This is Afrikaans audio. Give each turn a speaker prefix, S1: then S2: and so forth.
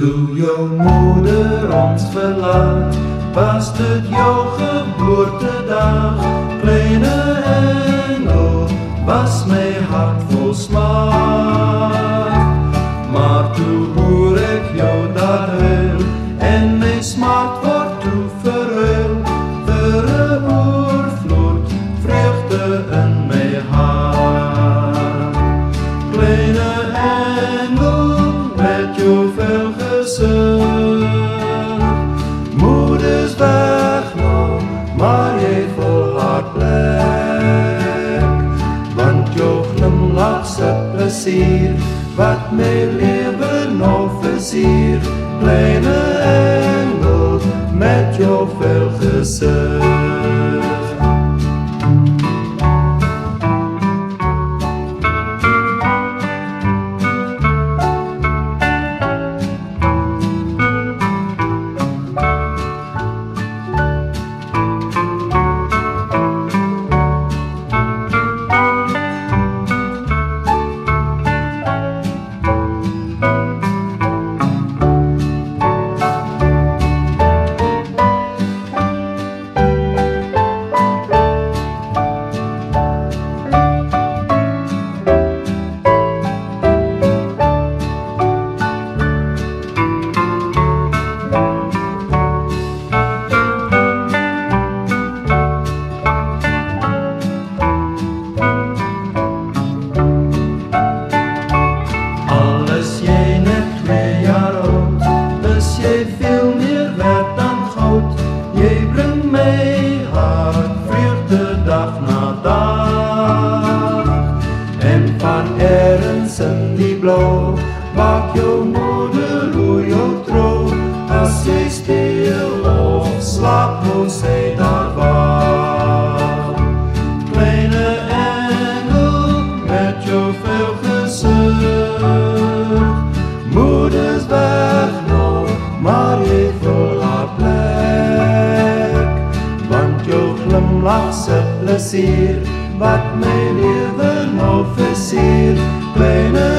S1: Toe jou moeder ons verlaat, was dit jou geboortedag. Kleine engel, was my hart vol smaak. Maar toe hoor ek jou daar huil, en my smart word toe verhuil, vir 'n oorvloed vreugde in my hart. Kleine engel, met jou vel moeders weg nou, maar jy volhard plek, want jou glimlach se plesier, wat my lewe nou versier. Kleine engel, met jou vel veel meer werd dan goud. Jy bring my hart vreugde dag na dag. En van ergens in die blauw, maak jou moeder hoe jou trouw. As jy stil of slaap, hoe sy daar wacht. Kleine engel, met jou veel gezicht, moeders weg nou, maar jy vul haar plek, want jou glimlach se plesier, wat my lewe nou versier. Kleine